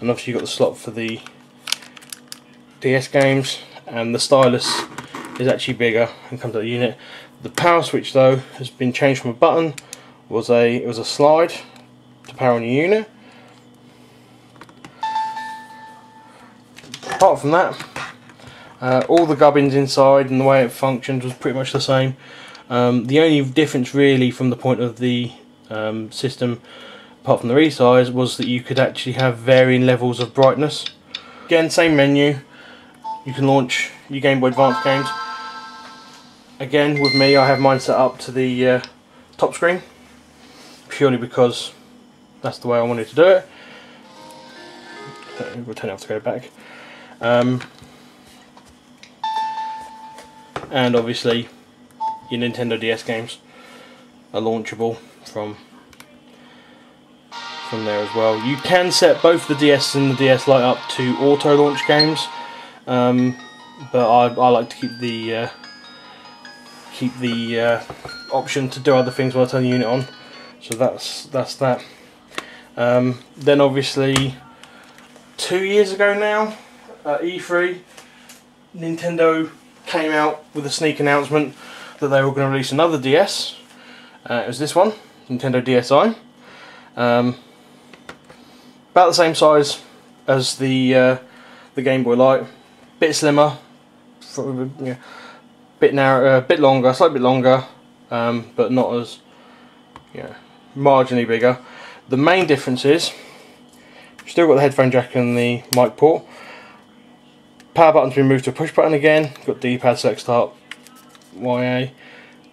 and obviously you've got the slot for the DS games, and the stylus is actually bigger and comes out of the unit. The power switch though has been changed from a button. It was a slide to power on your unit. Apart from that, all the gubbins inside and the way it functions was pretty much the same. The only difference really from the point of the system, apart from the resize, was that you could actually have varying levels of brightness. Again, same menu. You can launch your Game Boy Advance games. Again, with me, I have mine set up to the top screen, purely because that's the way I wanted to do it. We'll turn it off to go back. And obviously your Nintendo DS games are launchable from there as well. You can set both the DS and the DS Lite up to auto launch games, but I like to keep the option to do other things while I turn the unit on. So that's that. Then obviously 2 years ago now, at E3, Nintendo came out with a sneak announcement that they were going to release another DS. It was this one, Nintendo DSi. About the same size as the Game Boy Lite, bit slimmer, bit narrow, bit longer, slightly bit longer, but not as marginally bigger. The main difference is you've still got the headphone jack and the mic port. Power button's been moved to a push button again. Got D-pad, select start, YA,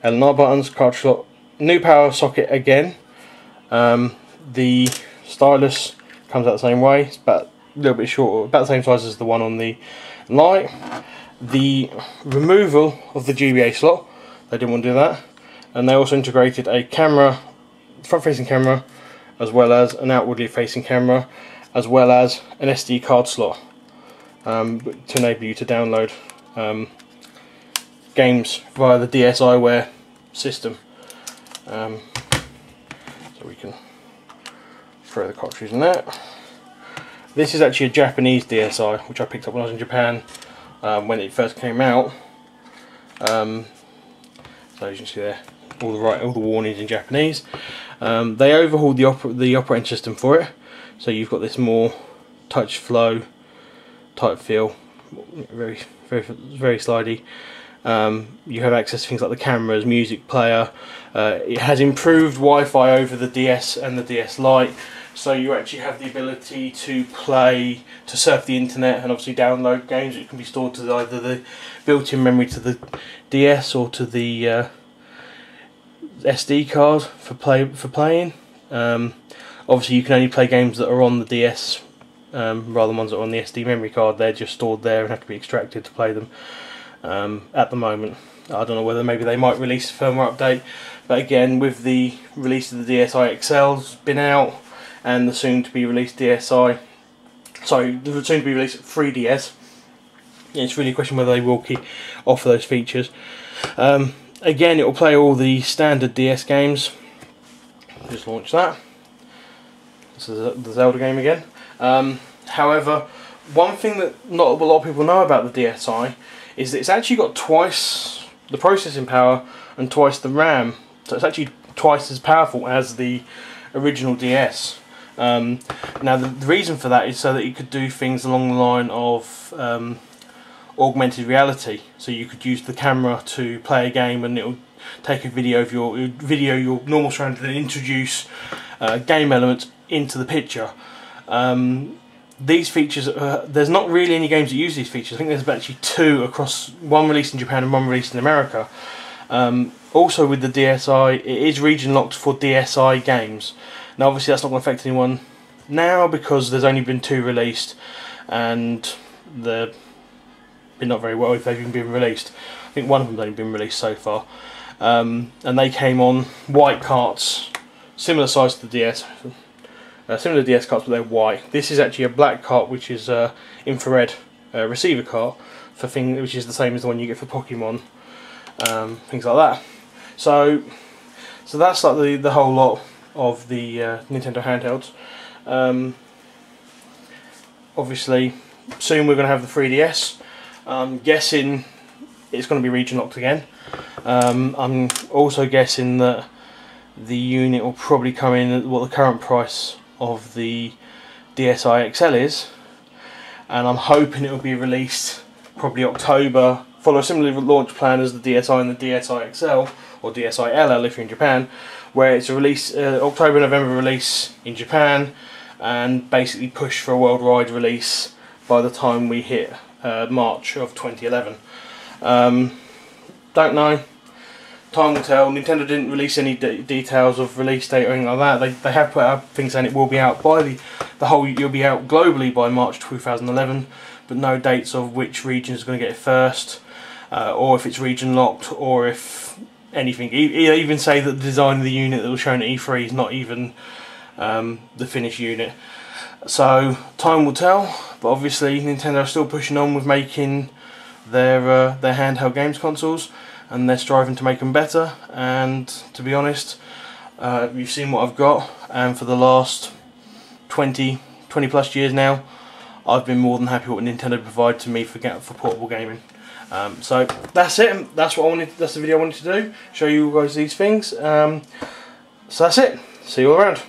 L and R buttons, cartridge slot, new power socket again. The stylus comes out the same way. It's about a little bit shorter, about the same size as the one on the Lite. The removal of the GBA slot, they didn't want to do that, and they also integrated a camera, front-facing camera, as well as an outwardly facing camera, as well as an SD card slot. To enable you to download games via the DSiWare system. So we can throw the cartridge in there. This is actually a Japanese DSi, which I picked up when I was in Japan when it first came out. So as you can see there, all the warnings in Japanese. They overhauled the operating system for it, so you've got this more touch flow type feel, very slidey. You have access to things like the cameras, music player. It has improved Wi-Fi over the DS and the DS Lite, so you actually have the ability to surf the internet and obviously download games that can be stored to either the built-in memory to the DS or to the SD card for playing. Obviously you can only play games that are on the DS rather than ones that are on the SD memory card. They're just stored there and have to be extracted to play them. At the moment, I don't know whether maybe they might release a firmware update, but again, with the release of the DSi XL's been out, and the soon to be released the soon to be released 3DS, it's really a question whether they will offer those features. Again, it will play all the standard DS games. Just launch that. This is the Zelda game again. However, one thing that not a lot of people know about the DSi is that it's actually got twice the processing power and twice the RAM. So it's actually twice as powerful as the original DS. Now the reason for that is so that you could do things along the line of augmented reality. So you could use the camera to play a game, and it'll take a video of your normal surroundings and introduce game elements into the picture. These features, there's not really any games that use these features. I think there's actually two across, one released in Japan and one released in America. Also with the DSi, it is region locked for DSi games. Now obviously that's not going to affect anyone now because there's only been two released, and they've been not very well if they've even been released. I think one of them's only been released so far. And they came on white carts, similar size to the DS. Similar to DS carts, but they're white. This is actually a black cart, which is infrared receiver cart for things, which is the same as the one you get for Pokemon, things like that. So that's like the whole lot of the Nintendo handhelds. obviously soon we're going to have the 3DS. I'm guessing it's going to be region locked again. I'm also guessing that the unit will probably come in at what the current price of the DSi XL is, and I'm hoping it will be released probably October, follow a similar launch plan as the DSi and the DSi XL, or DSi LL if you're in Japan, where it's a release October November release in Japan, and basically push for a worldwide release by the time we hit March of 2011. Don't know. Time will tell. Nintendo didn't release any details of release date or anything like that. They have put out things saying it will be out by you'll be out globally by March 2011, but no dates of which region is going to get it first, or if it's region locked, or if anything. They even say that the design of the unit that was shown at E3 is not even the finished unit. So time will tell, but obviously Nintendo are still pushing on with making their handheld games consoles, and they're striving to make them better. And to be honest, you've seen what I've got, and for the last 20 plus years now, I've been more than happy with what Nintendo provide to me for portable gaming. So that's it. That's the video I wanted to do. Show you guys these things. So that's it. See you all around.